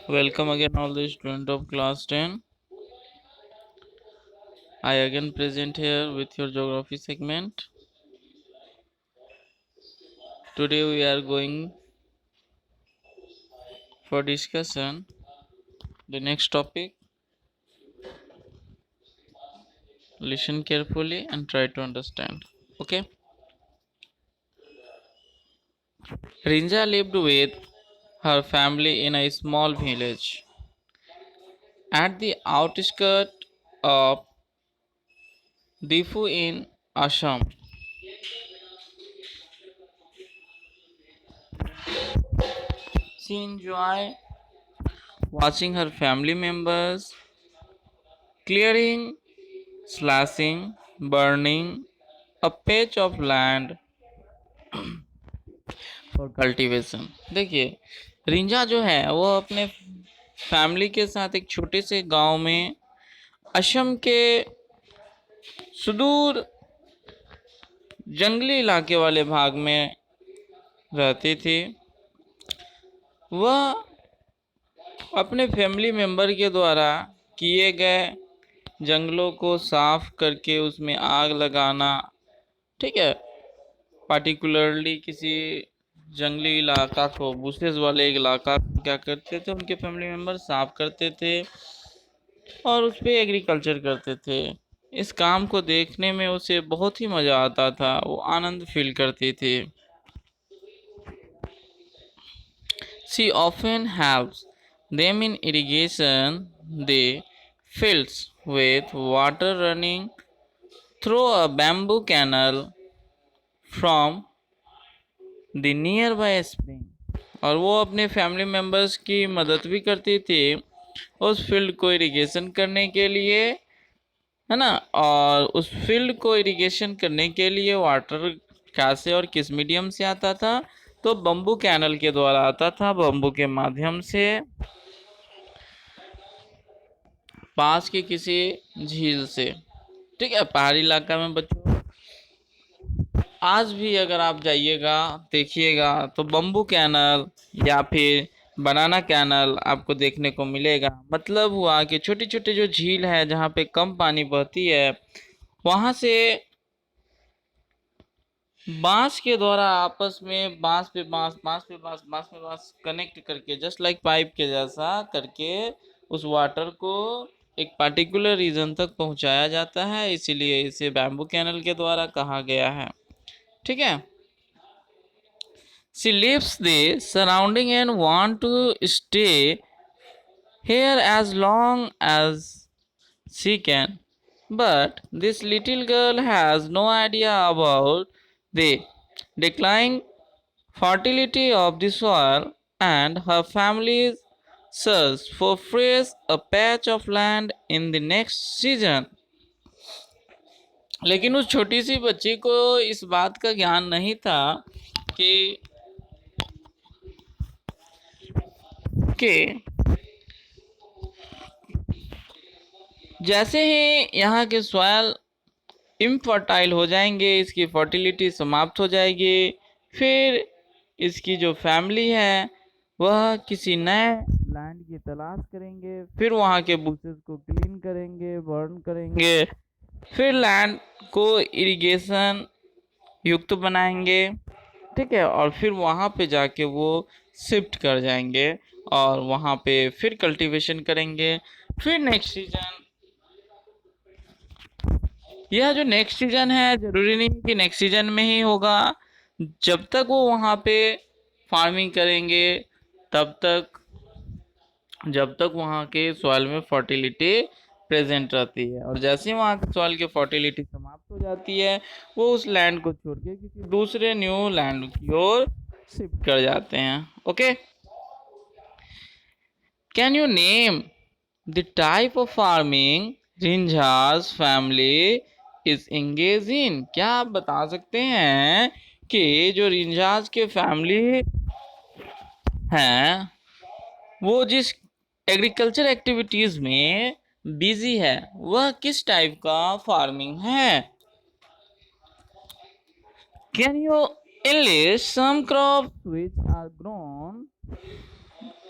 Welcome again all the students of class 10. I again present here with your geography segment. Today we are going for discussion the next topic. Listen carefully and try to understand. Okay. Rinja lived with her family in a small village at the outskirts of Difu in Assam. She enjoyed watching her family members clearing, slashing, burning a patch of land for cultivation. देखिए, रिंजा जो है वो अपने family के साथ एक छोटे से गांव में असम के सुदूर जंगली इलाके वाले भाग में रहती थी। वह अपने फैमिली मेंबर के द्वारा किए गए जंगलों को साफ करके उसमें आग लगाना, ठीक है, पार्टिकुलरली किसी जंगली इलाका को, बुशेस वाले इलाका को क्या करते थे, उनके फैमिली मेम्बर साफ करते थे और उस पर एग्रीकल्चर करते थे। इस काम को देखने में उसे बहुत ही मज़ा आता था, वो आनंद फील करती थी। She often helps them in irrigation the fields with water running through a bamboo canal from the nearby spring। और वो अपने फैमिली मेम्बर्स की मदद भी करती थी उस फील्ड को इरिगेशन करने के लिए, है ना। और उस फील्ड को इरिगेशन करने के लिए वाटर कहाँ से और किस मीडियम से आता था, तो बम्बू कैनल के द्वारा आता था, बम्बू के माध्यम से पास के किसी झील से। ठीक है, पहाड़ी इलाका में बच्चों आज भी अगर आप जाइएगा देखिएगा तो बम्बू कैनल या फिर बनाना कैनल आपको देखने को मिलेगा। मतलब हुआ कि छोटी छोटी जो झील है जहाँ पे कम पानी बहती है, वहाँ से बांस के द्वारा आपस में बांस पे बांस कनेक्ट करके, जस्ट लाइक पाइप के जैसा करके उस वाटर को एक पार्टिकुलर रीजन तक पहुंचाया जाता है, इसीलिए इसे बैम्बू कैनल के द्वारा कहा गया है। ठीक है। She leaves the surrounding and want to stay here as long as she can. But this little girl has no idea about the declining fertility of the soil and her family's search for fresh a patch of land in the next season। लेकिन उस छोटी सी बच्ची को इस बात का ज्ञान नहीं था कि जैसे ही यहाँ के सॉयल इनफर्टाइल हो जाएंगे, इसकी फर्टिलिटी समाप्त हो जाएगी, फिर इसकी जो फैमिली है वह किसी नए लैंड की तलाश करेंगे, फिर वहाँ के बुशेस को क्लीन करेंगे, बर्न करेंगे, फिर लैंड को इरिगेशन युक्त बनाएंगे। ठीक है, और फिर वहाँ पे जाके वो शिफ्ट कर जाएंगे और वहाँ पे फिर कल्टीवेशन करेंगे। फिर नेक्स्ट सीजन, यह जो नेक्स्ट सीजन है जरूरी नहीं कि नेक्स्ट सीजन में ही होगा। जब तक वो वहाँ पे फार्मिंग करेंगे तब तक, जब तक वहाँ के सॉइल में फर्टिलिटी प्रेजेंट रहती है, और जैसे ही वहाँ के सॉइल की फर्टिलिटी समाप्त हो जाती है वो उस लैंड को छोड़ के किसी दूसरे न्यू लैंड की ओर शिफ्ट कर जाते हैं। Okay, can you name the type of farming Rinjhas family is engage in? क्या आप बता सकते हैं कि जो रिंझास के फैमिली हैं वो जिस एग्रीकल्चर एक्टिविटीज में बिजी है वह किस टाइप का फार्मिंग है? Can you enlist some crops which are grown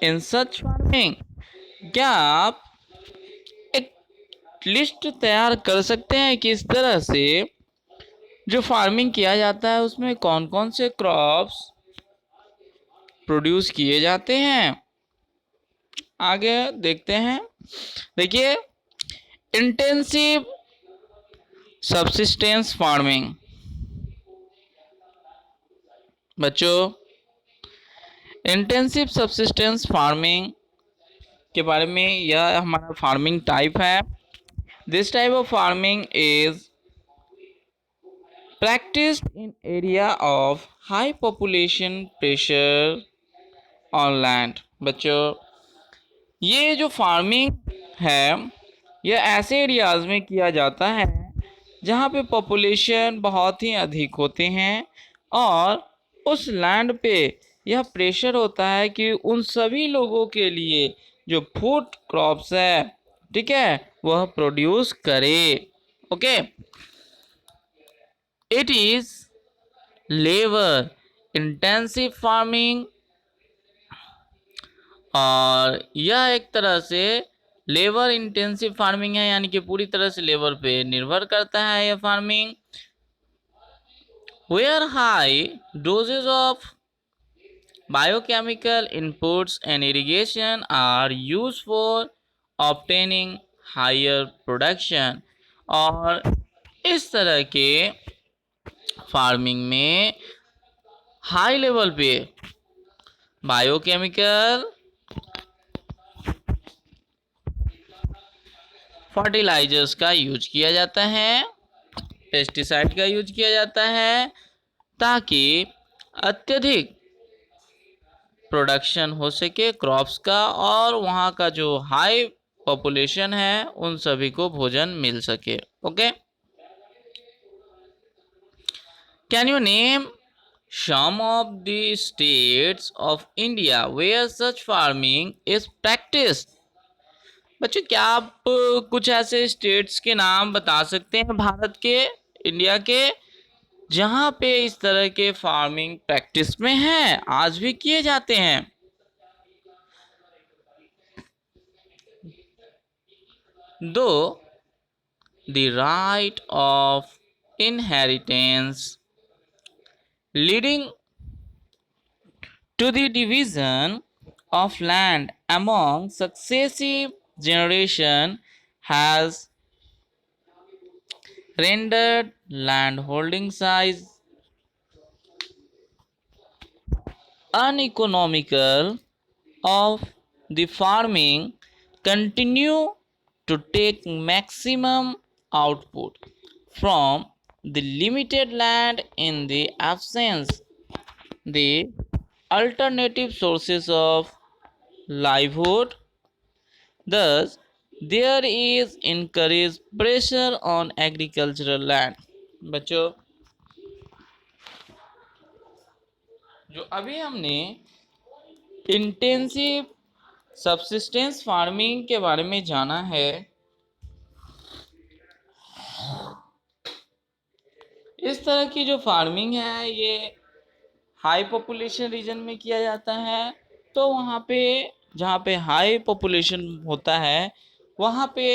in such farming? क्या आप एक लिस्ट तैयार कर सकते हैं कि इस तरह से जो फार्मिंग किया जाता है उसमें कौन कौन से क्रॉप्स प्रोड्यूस किए जाते हैं? आगे देखते हैं। देखिए, इंटेंसिव सब्सिस्टेंस फार्मिंग। बच्चों, इंटेंसिव सब्सिस्टेंस फार्मिंग के बारे में, यह हमारा फार्मिंग टाइप है। This type of farming is practiced in area of high population pressure on land। बच्चों, ये जो फार्मिंग है यह ऐसे एरियाज में किया जाता है जहाँ पे पॉपुलेशन बहुत ही अधिक होते हैं और उस लैंड पे यह प्रेशर होता है कि उन सभी लोगों के लिए जो फूड क्रॉप्स है, ठीक है, वह प्रोड्यूस करे। Okay, it is labour intensive farming, और यह एक तरह से लेबर इंटेंसिव फार्मिंग है, यानी कि पूरी तरह से लेबर पे निर्भर करता है यह farming. Where high doses of biochemical inputs and irrigation are use for obtaining higher production. और इस तरह के फार्मिंग में हाई लेवल पे बायोकेमिकल फर्टिलाइजर्स का यूज किया जाता है, पेस्टिसाइड का यूज किया जाता है, ताकि अत्यधिक प्रोडक्शन हो सके क्रॉप्स का और वहाँ का जो हाई पॉपुलेशन है उन सभी को भोजन मिल सके। Okay, can you name some of the states of India where such farming is practiced? बच्चों, क्या आप कुछ ऐसे स्टेट्स के नाम बता सकते हैं भारत के, इंडिया के, जहां पे इस तरह के फार्मिंग प्रैक्टिस में है, आज भी किए जाते हैं? दो the right of inheritance leading to the division of land among successive generation has rendered land holding size uneconomical of the farming continue to take maximum output from the limited land in the absence the alternative sources of livelihood. Thus, there is increased pressure on agricultural land। बच्चों, जो अभी हमने intensive subsistence farming के बारे में जाना है, इस तरह की जो फार्मिंग है ये हाई पॉपुलेशन रीजन में किया जाता है। तो वहाँ पे जहाँ पे हाई पॉपुलेशन होता है वहाँ पे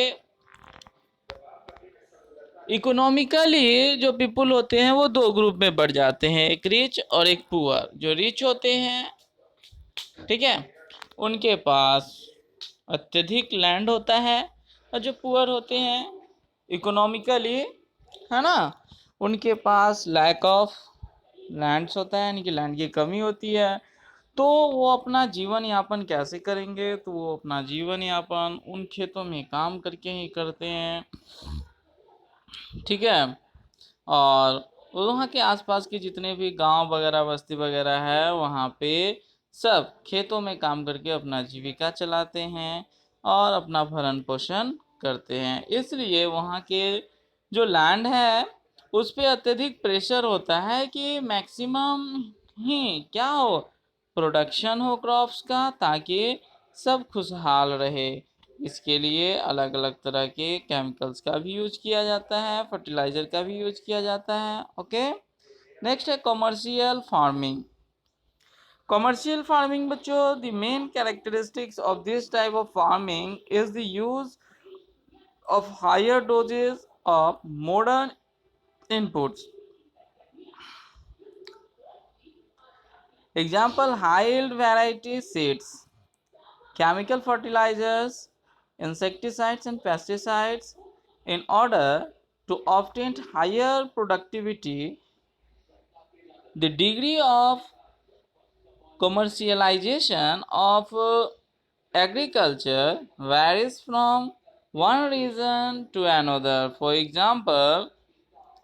इकोनॉमिकली जो पीपुल होते हैं वो दो ग्रुप में बढ़ जाते हैं, एक रिच और एक पुअर। जो रिच होते हैं, ठीक है, उनके पास अत्यधिक लैंड होता है, और जो पुअर होते हैं इकोनॉमिकली, है ना, उनके पास लैक ऑफ लैंड्स होता है, यानी कि लैंड की कमी होती है। तो वो अपना जीवन यापन कैसे करेंगे? तो वो अपना जीवन यापन उन खेतों में काम करके ही करते हैं, ठीक है। और वहाँ के आसपास के जितने भी गांव वगैरह बस्ती वगैरह है वहाँ पे सब खेतों में काम करके अपना जीविका चलाते हैं और अपना भरण पोषण करते हैं। इसलिए वहाँ के जो लैंड है उस पे अत्यधिक प्रेशर होता है कि मैक्सिमम ही क्या हो, प्रोडक्शन हो क्रॉप्स का, ताकि सब खुशहाल रहे। इसके लिए अलग अलग तरह के केमिकल्स का भी यूज किया जाता है, फर्टिलाइजर का भी यूज किया जाता है। ओके, नेक्स्ट है कमर्शियल फार्मिंग। Commercial farming बच्चों, the main characteristics of this type of farming is the use of higher doses of modern inputs. Example, high yield variety seeds, chemical fertilizers, insecticides and pesticides. In order to obtain higher productivity, the degree of commercialization of agriculture varies from one region to another. For example,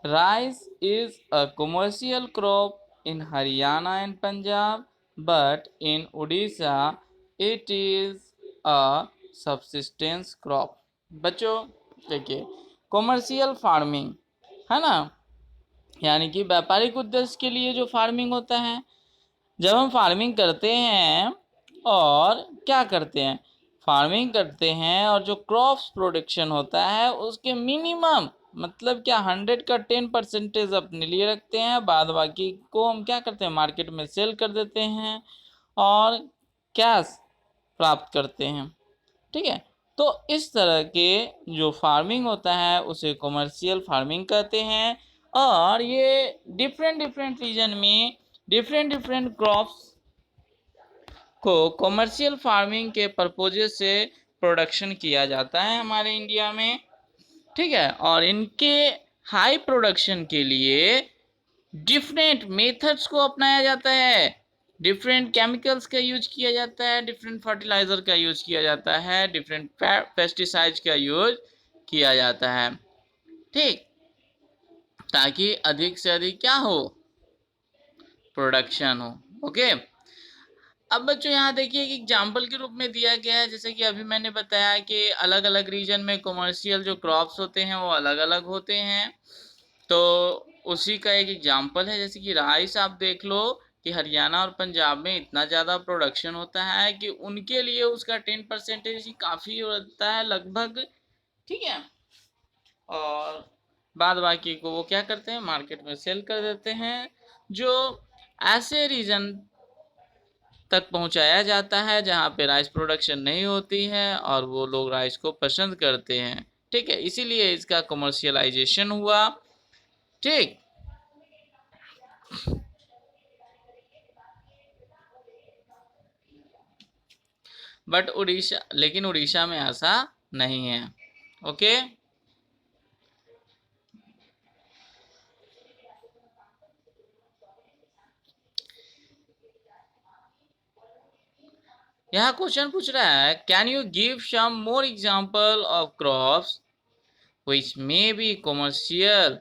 rice is a commercial crop in Haryana and Punjab, but in Odisha it is a subsistence crop. बच्चों देखिए, commercial farming है ना, यानी कि व्यापारिक उद्देश्य के लिए जो फार्मिंग होता है, जब हम फार्मिंग करते हैं और क्या करते हैं, फार्मिंग करते हैं और जो क्रॉप्स प्रोडक्शन होता है उसके मिनिमम मतलब क्या 100 का 10% अपने लिए रखते हैं, बाद बाकी को हम क्या करते हैं, मार्केट में सेल कर देते हैं और कैश प्राप्त करते हैं। ठीक है, तो इस तरह के जो फार्मिंग होता है उसे कॉमर्शियल फार्मिंग कहते हैं। और ये डिफरेंट डिफरेंट रीजन में डिफरेंट डिफरेंट क्रॉप्स को कॉमर्शियल फार्मिंग के पर्पजेज से प्रोडक्शन किया जाता है हमारे इंडिया में। ठीक है, और इनके हाई प्रोडक्शन के लिए डिफरेंट मेथड्स को अपनाया जाता है, डिफरेंट केमिकल्स का यूज किया जाता है, डिफरेंट फर्टिलाइजर का यूज किया जाता है, डिफरेंट पेस्टिसाइड्स का यूज किया जाता है। ठीक, ताकि अधिक से अधिक क्या हो, प्रोडक्शन हो। ओके, अब बच्चों यहाँ देखिए एक एग्जाम्पल के रूप में दिया गया है, जैसे कि अभी मैंने बताया कि अलग अलग रीजन में कॉमर्शियल जो क्रॉप्स होते हैं वो अलग अलग होते हैं, तो उसी का एक एग्जाम्पल है। जैसे कि राइस आप देख लो कि हरियाणा और पंजाब में इतना ज़्यादा प्रोडक्शन होता है कि उनके लिए उसका 10% ही काफ़ी होता है लगभग। ठीक है, और बाद बाकी को वो क्या करते हैं, मार्केट में सेल कर देते हैं। जो ऐसे रीजन तक पहुंचाया जाता है जहां पे राइस प्रोडक्शन नहीं होती है और वो लोग राइस को पसंद करते हैं। ठीक है, इसीलिए इसका कमर्शियलाइजेशन हुआ। ठीक, बट उड़ीसा, लेकिन उड़ीसा में ऐसा नहीं है। ओके, यहाँ क्वेश्चन पूछ रहा है, can you give some more example of crops which may be commercial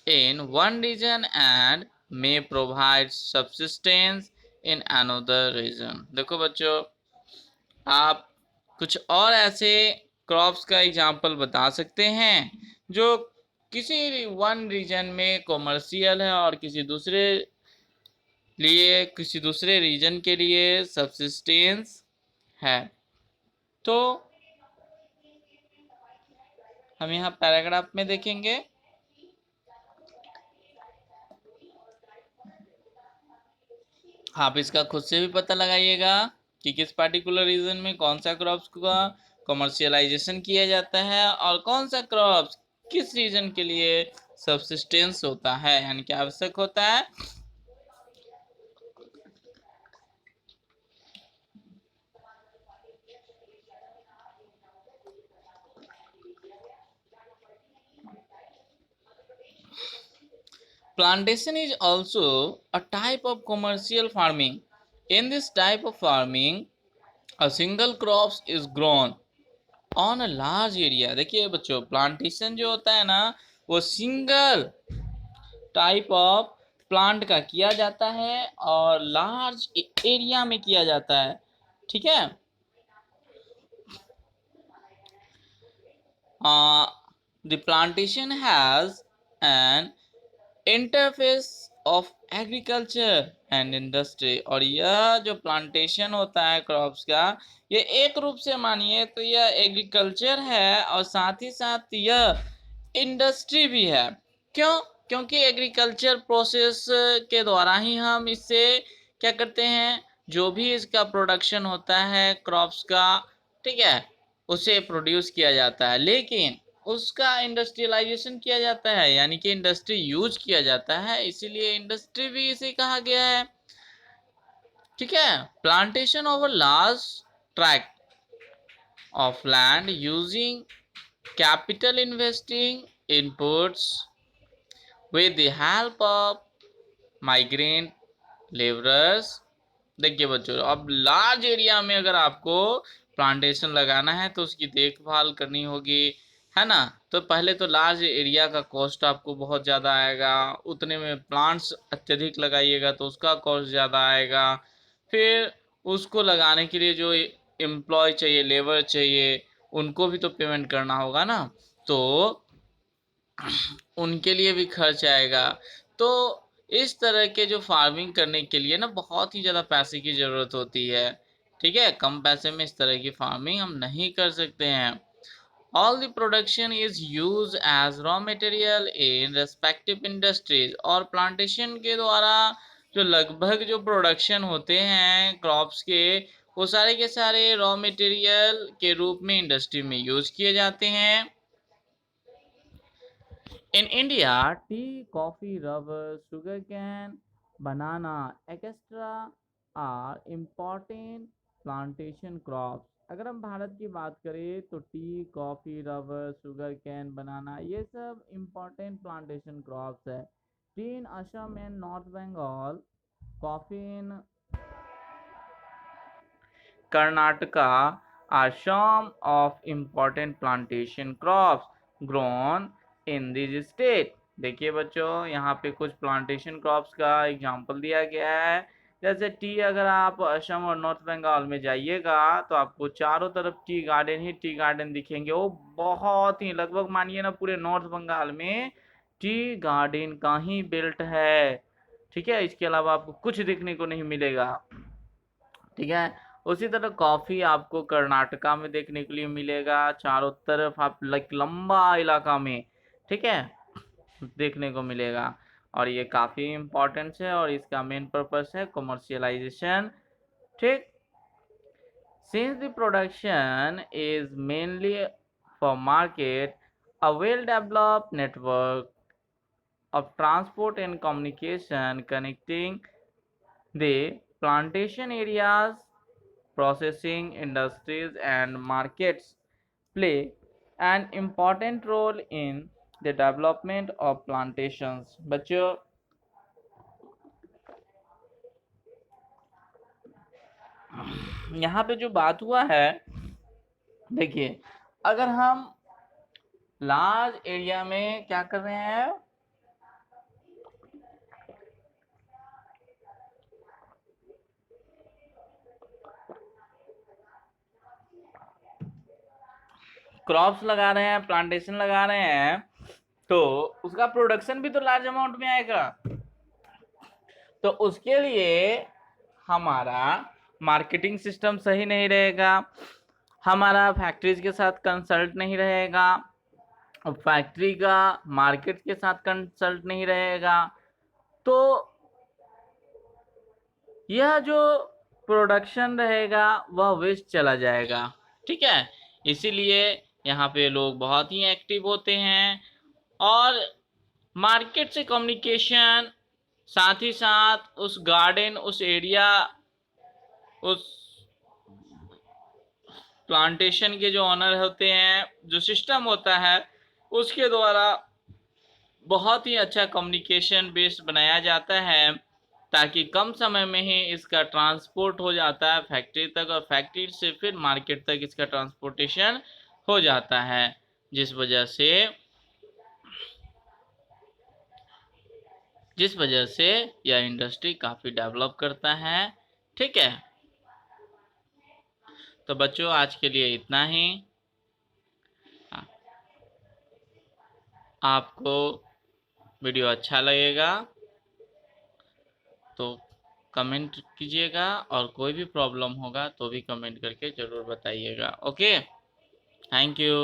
in one region and may provide subsistence in another region। देखो बच्चों, आप कुछ और ऐसे क्रॉप्स का एग्जांपल बता सकते हैं जो किसी वन रीजन में कॉमर्शियल है और किसी दूसरे रीजन के लिए सब्सिस्टेंस है। तो हम यहाँ पैराग्राफ में देखेंगे, आप इसका खुद से भी पता लगाइएगा कि किस पार्टिकुलर रीजन में कौन सा क्रॉप्स का कमर्शियलाइजेशन किया जाता है और कौन सा क्रॉप्स किस रीजन के लिए सब्सिस्टेंस होता है, यानी कि आवश्यक होता है। Plantation is also a type of commercial farming. In this type of farming, a single crop is grown on a large area। देखिए बच्चों, प्लांटेशन जो होता है ना वो सिंगल टाइप ऑफ प्लांट का किया जाता है और लार्ज एरिया में किया जाता है। ठीक है, the plantation has an interface of agriculture and industry. और यह जो प्लांटेशन होता है क्रॉप्स का, ये एक रूप से मानिए तो यह एग्रीकल्चर है और साथ ही साथ यह इंडस्ट्री भी है। क्यों? क्योंकि एग्रीकल्चर प्रोसेस के द्वारा ही हम इससे क्या करते हैं, जो भी इसका प्रोडक्शन होता है क्रॉप्स का, ठीक है, उसे प्रोड्यूस किया जाता है, लेकिन उसका इंडस्ट्रियलाइजेशन किया जाता है, यानी कि इंडस्ट्री यूज किया जाता है, इसीलिए इंडस्ट्री भी इसे कहा गया है। ठीक है, plantation over large tract of land using capital investing inputs with the help of migrant laborers। देखिए बच्चों, अब लार्ज एरिया में अगर आपको प्लांटेशन लगाना है तो उसकी देखभाल करनी होगी, है ना। तो पहले तो लार्ज एरिया का कॉस्ट आपको बहुत ज़्यादा आएगा, उतने में प्लांट्स अत्यधिक लगाइएगा तो उसका कॉस्ट ज़्यादा आएगा। फिर उसको लगाने के लिए जो एम्प्लॉय चाहिए, लेबर चाहिए, उनको भी तो पेमेंट करना होगा ना, तो उनके लिए भी खर्च आएगा। तो इस तरह के जो फार्मिंग करने के लिए ना बहुत ही ज़्यादा पैसे की ज़रूरत होती है। ठीक है, कम पैसे में इस तरह की फार्मिंग हम नहीं कर सकते हैं। All the production is use as raw material in respective industries. और प्लांटेशन के द्वारा जो लगभग जो प्रोडक्शन होते हैं क्रॉप्स के, वो सारे के सारे रॉ मटेरियल के रूप में इंडस्ट्री में यूज किए जाते हैं। In India, tea, coffee, rubber, sugarcane, banana, etc. are important plantation crops। अगर हम भारत की बात करें तो tea, coffee, rubber, sugarcane, banana, ये सब इम्पोर्टेंट प्लांटेशन क्रॉप्स है। Tea in Assam and North Bengal, coffee in Karnataka are some of important plantation crops grown in this state। देखिए बच्चों, यहाँ पे कुछ प्लांटेशन क्रॉप्स का एग्जांपल दिया गया है। जैसे टी, अगर आप असम और नॉर्थ बंगाल में जाइएगा तो आपको चारों तरफ टी गार्डन ही टी गार्डन दिखेंगे। वो बहुत ही, लगभग मानिए ना पूरे नॉर्थ बंगाल में टी गार्डन का ही बेल्ट है। ठीक है, इसके अलावा आपको कुछ देखने को नहीं मिलेगा। ठीक है, उसी तरह कॉफी आपको कर्नाटका में देखने के लिए मिलेगा, चारों तरफ आप लंबा इलाका में, ठीक है, देखने को मिलेगा। और ये काफी इम्पोर्टेंट है और इसका मेन पर्पस है कमर्शियलाइजेशन। ठीक, since the production is mainly for market, a well developed network of transport and communication connecting the plantation areas, processing industries and markets play an important role in the development of plantations। बच्चों, यहाँ पे जो बात हुआ है, देखिए, अगर हम लार्ज एरिया में क्या कर रहे हैं, क्रॉप्स लगा रहे हैं, प्लांटेशन लगा रहे हैं, तो उसका प्रोडक्शन भी तो लार्ज अमाउंट में आएगा। तो उसके लिए हमारा मार्केटिंग सिस्टम सही नहीं रहेगा, हमारा फैक्ट्रीज के साथ कंसल्ट नहीं रहेगा, फैक्ट्री का मार्केट के साथ कंसल्ट नहीं रहेगा, तो यह जो प्रोडक्शन रहेगा वह वेस्ट चला जाएगा। ठीक है, इसीलिए यहाँ पे लोग बहुत ही एक्टिव होते हैं और मार्केट से कम्युनिकेशन, साथ ही साथ उस गार्डन, उस एरिया, उस प्लांटेशन के जो ऑनर होते हैं, जो सिस्टम होता है, उसके द्वारा बहुत ही अच्छा कम्युनिकेशन बेस बनाया जाता है, ताकि कम समय में ही इसका ट्रांसपोर्ट हो जाता है फैक्ट्री तक, और फैक्ट्री से फिर मार्केट तक इसका ट्रांसपोर्टेशन हो जाता है, जिस वजह से यह इंडस्ट्री काफ़ी डेवलप करता है। ठीक है, तो बच्चों आज के लिए इतना ही। आपको वीडियो अच्छा लगेगा तो कमेंट कीजिएगा, और कोई भी प्रॉब्लम होगा तो भी कमेंट करके ज़रूर बताइएगा। Okay, thank you.